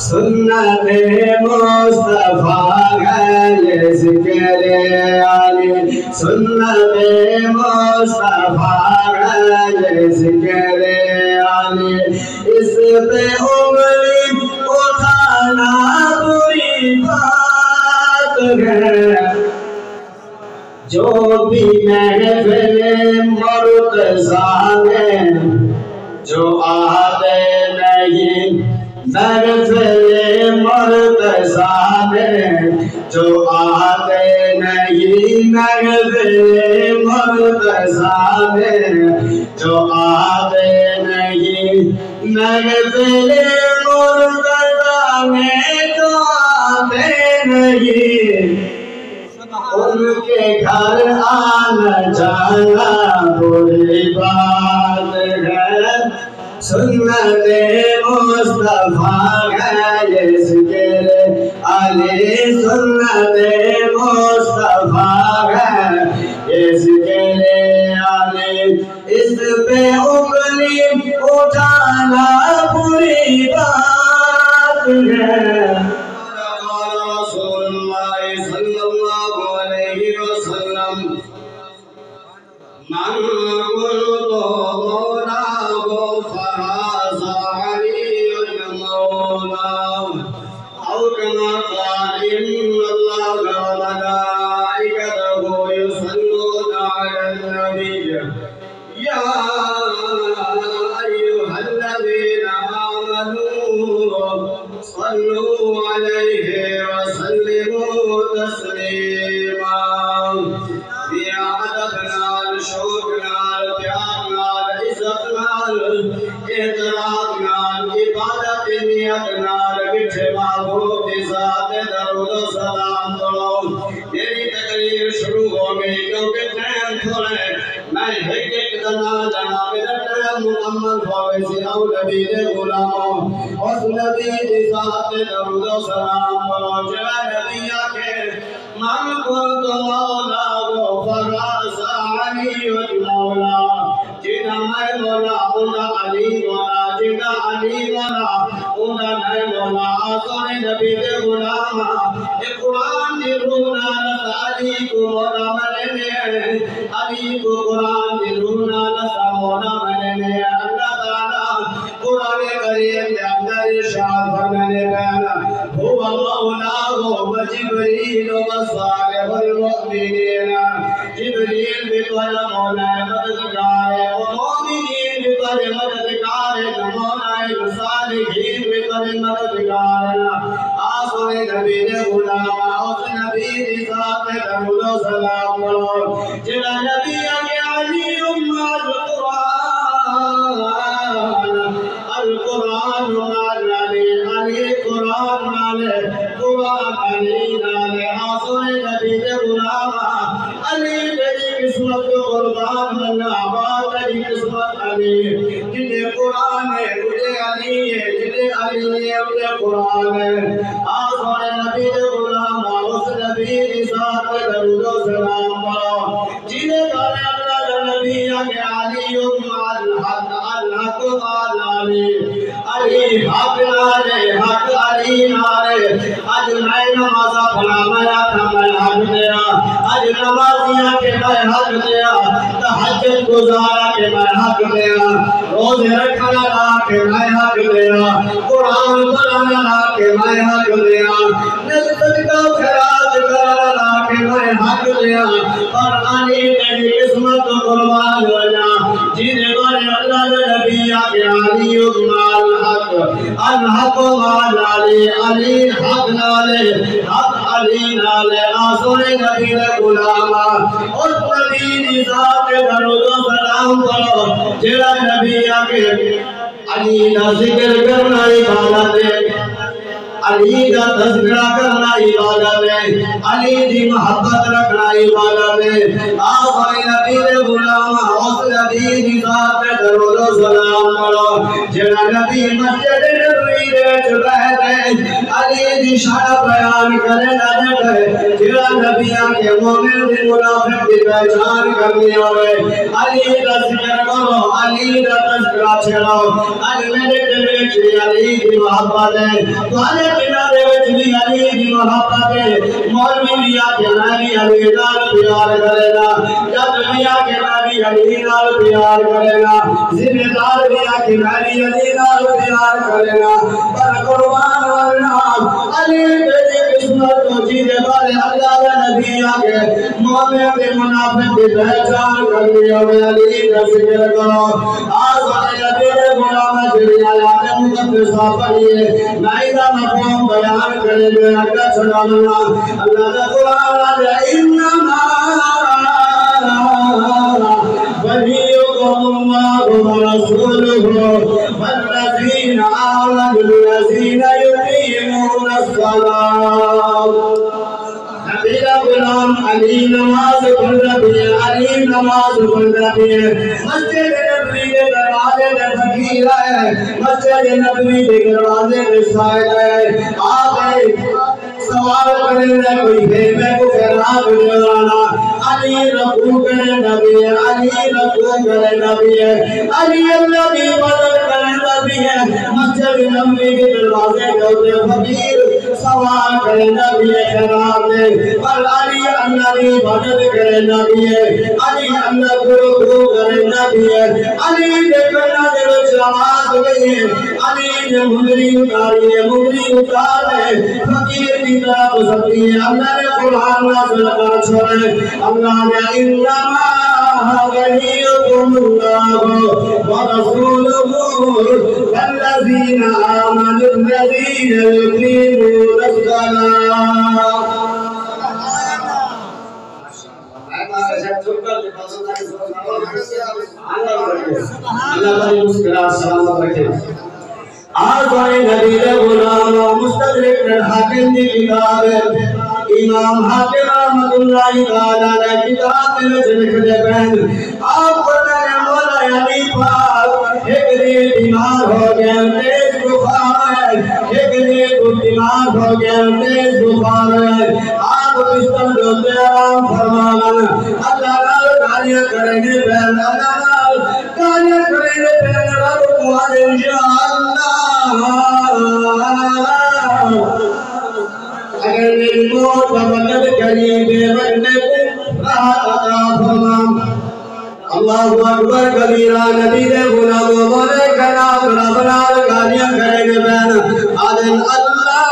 سنت مصطفیٰ ہے یہ ذکر علی، سنت مصطفیٰ ہے یہ ذکر علی، اس پہ انگلی اٹھانا بری بات ہے، جو بھی محفل مرتضیٰ میں جو آتے نہیں، محفل مرتضیٰ میں جو آتے نہیں، محفل مرتضیٰ میں جو آتے نہیں، محفل مرتضیٰ میں جو آتے نہیں، ان کے گھر آنا جانا بری بات ہے، سنت مصطفیٰ ہے یہ ذکر علی، سنت مصطفیٰ ہے یہ ذکر علی، اس پہ انگلی اٹھانا بری بات ہے۔ رسول اللہ صلی اللہ علیہ وسلم من قلت مولاه فهذا علي مولاه، أو كما قال إن الله وملائكته يصلون على النبي يا أيها الذين آمنوا صلوا عليه وسلموا تسليما، يا أدبنا شوقنا پیارنا عزتنا احترامنا عبادت نیتنا بٹھے محبوب ذات درود و سلام کرو۔ میری تقریر شروع ہو گئی کیونکہ ٹائم تھوڑا ہے، میں ایک دنا جناب ٹائم مکمل ہوئے سے او نبی دے غلاموں، اس نبی دی ذات درود و سلام کرو۔ جو نبی آکے من کنت مولا فراز علی مولا، جنا میں مولا اونا علی مولا، جنا علی مولا اونا میں مولا، آسان نبی دے غلام قرآن دی رونا نسا علی کو مولا ملنے، علی کو قرآن دی رونا نسا مولا ملنے، اللہ تعالیٰ قرآن کریم دے اندر ارشاد فرمانے بیانا ہوا مولا و جبریل و صالح المؤمنین، جبریل بھی توالا مولا مددگار ہے، و مومنین بھی توالا مددگار ہے، مولا صالحین بھی توالا مددگار ہے۔ آسان نبی دے غلام اس نبی دی ذات درود و سلام کرو، جنا نبی آگے علی امت القرآن مال علی، علی قرآن مال، قرآن علی نال، آسان نبی دے غلام علی تیری قسمت قربان منا، آباد تیری قسمت علی، جنہیں قرآن ہے مجھے علی ہے، جنہیں علی ہے مجھے قرآن ہے، آسان نبی دے غلام اس نبی دی ذات درود و سلام کرو، جنہیں بارے اللہ نبی آگے علی الحق الحق مال علی، علی حق نالے حق علی نالے، آج میں نمازہ پڑھا میں آتا میں حق دیا، آج نمازیاں کے میں حق دیا، تحجد گزارا کے میں حق دیا، روزے رکھنا لا کے میں حق دیا، قرآن پڑھنا لا کے میں حق دیا، نسبت کا خراج کرنا لا کے میں حق دیا، اور علی تیری قسمت قربان ہونا، جنہیں بارے اللہ نبی آگے علی مال حق الحق مال علی، علی حق نالے حق علی نالے، آسان نبی دے غلام اس نبی دی ذات درود و سلام کرو، جڑا نبی آگے علی دا ذکر کرنا عبادت ہے، علی دا تذکرہ کرنا عبادت ہے، علی دی محبت رکھنا عبادت ہے، آسان نبی دے غلام اس نبی دی ذات تے درود و سلام کرو جڑا نبی مسجد نبوی دے وچ بیٹھے علی دی شان بیان کرے نہ دے جڑا نبیاں کے مومن تے منافق دی پہچان کرنی ہوے علی دا ذکر کرو علی دا تذکرہ چھڑاؤ علی میرے دل وچ علی دی محبت ہے تواڈے دل دے وچ بھی علی دی محبت ہے مولوی بھی آ کے علی نال پیار کرے گا جب بھی آ کے علی نال پیار کرے گا ذمہ دار بھی آ کے علی نال پیار کرے گا پر قربان والنام علی تیری قسمت کو جینے والے اللہ کا نبی آ کے مومن کے منافق کی پہچان کرنی ہوئے علی کا ذکر کرو آج والے نبی نے غلام جلی آیات مقدسہ پڑھیے نائدہ مفہوم بیان کرے گے اگر چھڑانا اللہ کا قرآن ہے انما وليكم الله ورسوله والذين آمنوا الذين يقيمون الصلاة نبی غلام علی نماز پڑھ رہی ہے علی نماز پڑھ رہی ہے مسجد نبوی کے دروازے میں فقیر ہے مسجد نبوی کے دروازے میں سائل ہے آپ سوال کرنے کوئی بھیمے کو فیراب جوانا علی رکوع کرے نبی ہے علی رکوع کرے نبی ہے علی اللہ کی مدد کرے نبی ہے مسجد نبوی کے دروازے کے فقیر سوال کرے نبی ہے خراب ہے اور علی اللہ کی مدد کرے نبی ہے علی اللہ کو رکوع کرے نبی ہے علی دیکھنا دل آواز گئی ہے علی نے مدری اتاری ہے مدری اتار ہے فقیر کی طرف سکتی ہے اللہ نے قرآن نازل کر چھوڑے اللہ نے انما وليكم الله ورسوله والذين آمنوا الذين يقيمون الصلاة اللہ تعالی مسکرات سلامت رکھے آج والے نبی غلام مستدرک حاکم کی کتاب امام حاکم رحمت اللہ تعالی نے کتاب میں لکھتے ہیں آپ فرمایا مولا علی پاک ایک دن بیمار ہو گیا تیز بخار ہے ایک دن بیمار ہو گیا تیز بخار ہے آپ بستر روتے آرام فرمانا اللہ گالیاں کرنے پہن اللہ گالیاں کرنے پہن رب تمہارے انشاءاللہ اگر میری موت مدد کریے بے بندے کو راحت عطا فرما اللہ اکبر کبیرہ نبی دے غلام بولے خراب ربنا گالیاں کرنے پہن آدم اللہ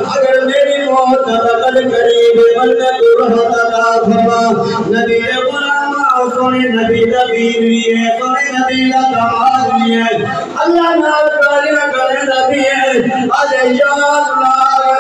اگر میری موت مدد کریے بے بندے کو راحت عطا فرما نبی دے غلام سونے نبی دا بیوی ہے سونے نبی دا داماد بھی ہے اللہ نال گالیاں کرے نبی ہے آج یا اللہ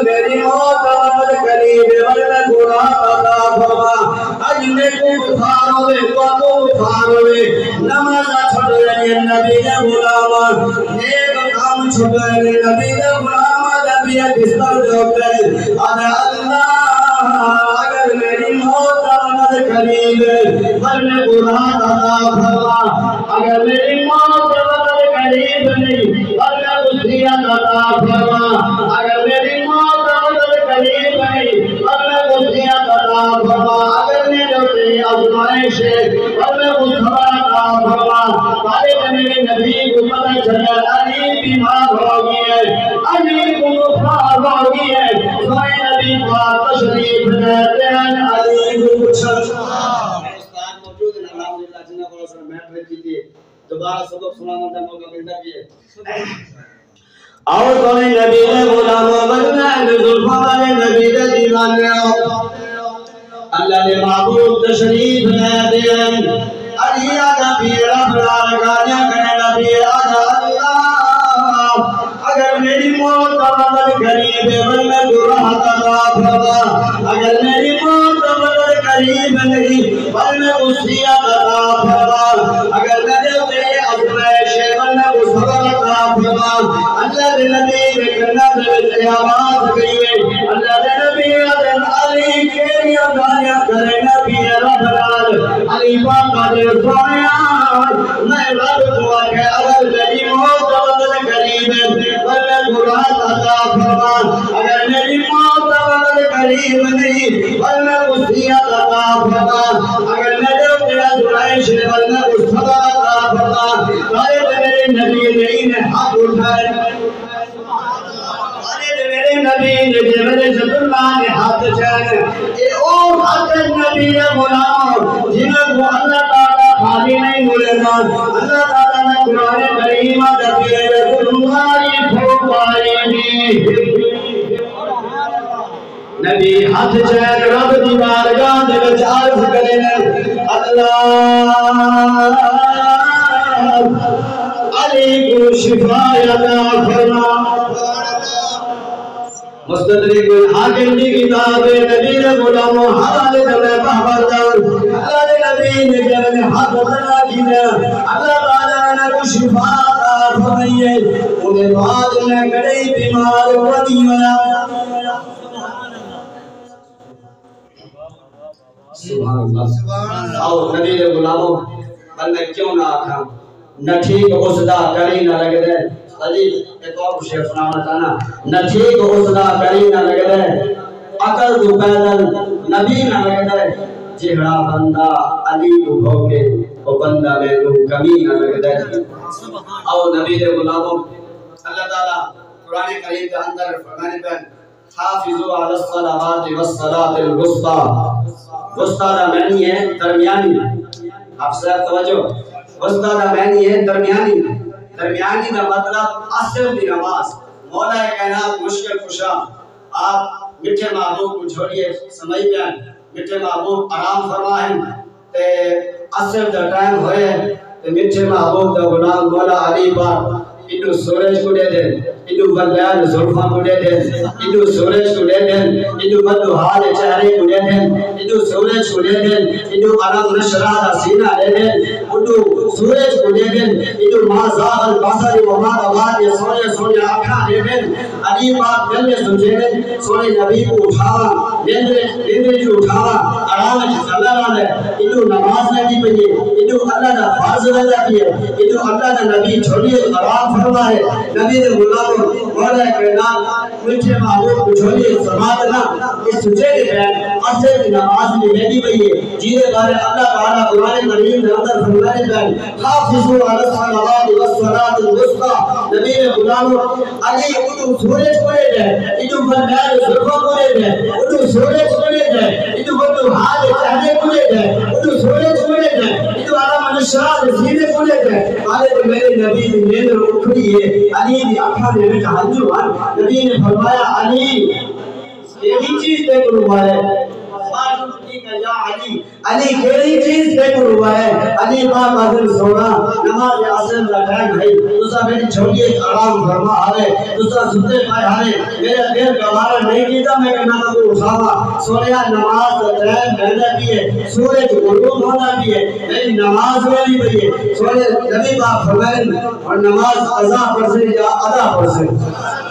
میری موت مدد قریب ورنہ گناہ عطا فرما آج میں کو بخار ہوئے کو بخار ہوئے نماز چھوڑ رہے نبی دا غلام نیک کام چھوڑ رہے نبی دا غلام نبی بستر ہوتے آج اللہ اگر میری موت مدد قریب ورنہ گناہ عطا فرما اگر میری موت مدد قریب نہیں ورنہ وصیت عطا فرما اگر میری موت مدد قریب نہیں ورنہ وصیت عطا فرما اگر میرے آزمائش ہے ورنہ صبر عطا فرما طالب میرے نبی کو پتہ چلا علی بیمار ہو گیا ہے علی کو بخار ہو گیا ہے سوئے نبی پاک تشریف لیتے ہیں علی کو دوبارہ سبق سنانا کا موقع ملتا ہے اور کوئی نبی نے غلام بننا ہے ذوالفقار نبی کے دیوان میں اللہ نے معبود تشریف لے دیا علی آجا پیر اپنا گالیاں کرنے نبی آجا اللہ اگر میری موت مدد قریب بلنے گناہ عطا فرما اگر میری موت مدد قریب نہیں بلنے وصیت عطا فرما اگر میرے تے آزمائش بلنے صبر عطا فرما اللہ کے نبی کے کرنا دے آواز گئی اللہ کے نبی آدم علی کے گالیاں کرے نبی رب العالمین علی علی پاک دے سویا میں رب کو کہ اگر میری موت وقت قریب ہے ورنہ قرآن عطا فرما اگر میری موت وقت قریب نہیں ورنہ وصیت عطا فرما اگر میرے تیرا دعائش ورنہ صبر عطا فرما میرے نبی نے حق اٹھائے نبی نے میرے جب اللہ نے ہاتھ چاہے اے او حق نبی غلام جنہوں کو اللہ تعالیٰ خالی نہیں بولے گا اللہ تعالیٰ نے قرآن کریم دبیے تمہاری پھوپائی نبی ہاتھ چاہے رب دی بارگاہ دے وچ عرض کرے اللہ علی کو شفا عطا فرما مستدرک الحاکم کی کتاب نبی غلام حوالے میں بہبردار اللہ نبی نے جب حق ادا کیا اللہ تعالی نے کو شفا عطا فرمائے انہیں بعد میں کڑے بیمار پڑی ہوا سبحان اللہ اور نبی غلاموں بندے کیوں نہ آکھا نہ ٹھیک اسدا کری نہ لگ دے علی ایک اور کچھ سنانا چاہنا نہ ٹھیک اسدا کری نہ لگ دے اگر تو پیدل نبی نہ لگ دے جہڑا بندہ علی کو ہو کے وہ بندہ میں تو کمی نہ لگ دے اور نبی دے غلاموں اللہ تعالی قرآن کریم کے اندر فرمانے پہ حافظوا علی الصلوات والصلاۃ الوسطی وسطی کا معنی ہے درمیانی آپ سے توجہ وسطی کا معنی ہے درمیانی درمیانی کا مطلب عصر کی نماز مولا کائنات مشکل کشا آپ میٹھے محبوب کو چھوڑیے سمجھ گئے میٹھے محبوب آرام فرمائیں تے عصر کا ٹائم ہوئے تے میٹھے محبوب کا غلام مولا علی پاک انو سورج کو دے دیں انو بلیان زلفاں کو دے دیں انو سورج کو دے دیں انو بدو حال چہرے کو دے دیں انو سورج کو دے دیں انو علم نشرہ سینہ دے دیں انو سورج کو دے دیں انو مازاب البصر و مادوات یا سونے آنکھاں دے دیں علی پاک دل میں سمجھے دیں سونے نبی کو اٹھاوا لیندرے جو اٹھاوا آرام چلا رہا ہے انو نماز لگی پہیے انو اللہ دا فرض لگا کیے انو اللہ دا نبی چھوڑیے آرام فرمائے نبی دے غلاموں مولا کائنات میٹھے محبوب کو چھوڑیے سماعتنا اس سجے کے بین عصر کی نماز میں لگی پہیے جیدے بارے اللہ تعالیٰ قرآن کریم دے اندر فرمانے بین حافظوا علی الصلوات والصلاۃ الوسطی نبی دے غلاموں علی انو سورج کو لے جائے انو بندار زلفہ کو لے جائے انو سورج کو لے جائے انو بدو حال چہرے کو لے جائے انو سورج کو لے جائے انو علم نشرہ سینے کو لے جائے آلے تو میرے نبی دی نیندر اٹھڑی ہے علی دی اکھاں دے وچ ہنجو آن نبی نے فرمایا علی یہی چیز دیکھ رہا ہے علی کیڑی چیز دیکھ رہا ہے علی پاک حضرت سونا نماز عصر کا ٹائم ہے دوسرا میری چھوٹی آرام فرما آرے دوسرا ستے پائے آرے میرا دیر گوارا نہیں کیتا میں کہ نہ کو اٹھاوا سویا نماز کا ٹائم بہنا بھی ہے سورج غروب ہونا بھی ہے میری نماز والی بھی ہے سونے نبی پاک فرمائے اور نماز قضا پڑھ سے یا ادا پڑھ سے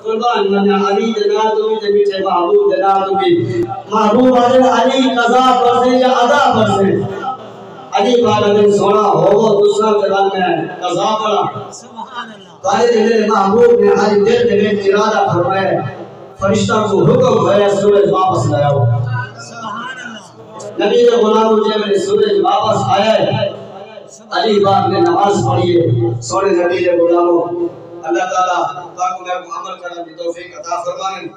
قربان من علی جنات میں میٹھے محبوب جنات میں محبوب علی قضا پر سے یا ادا پر سے علی پاک دن سونا ہو دوسرا جوان میں قضا پڑا سبحان اللہ قائد میرے محبوب نے علی دل میں ارادہ فرمایا فرشتہ کو حکم ہے سورج واپس لاؤ سبحان اللہ نبی کے غلاموں جب سورج واپس آیا ہے علی پاک نے نماز پڑھی ہے سونے نبی کے غلاموں اللہ تعالیٰ پاک میں عمل کرنے کی توفیق عطا فرمائے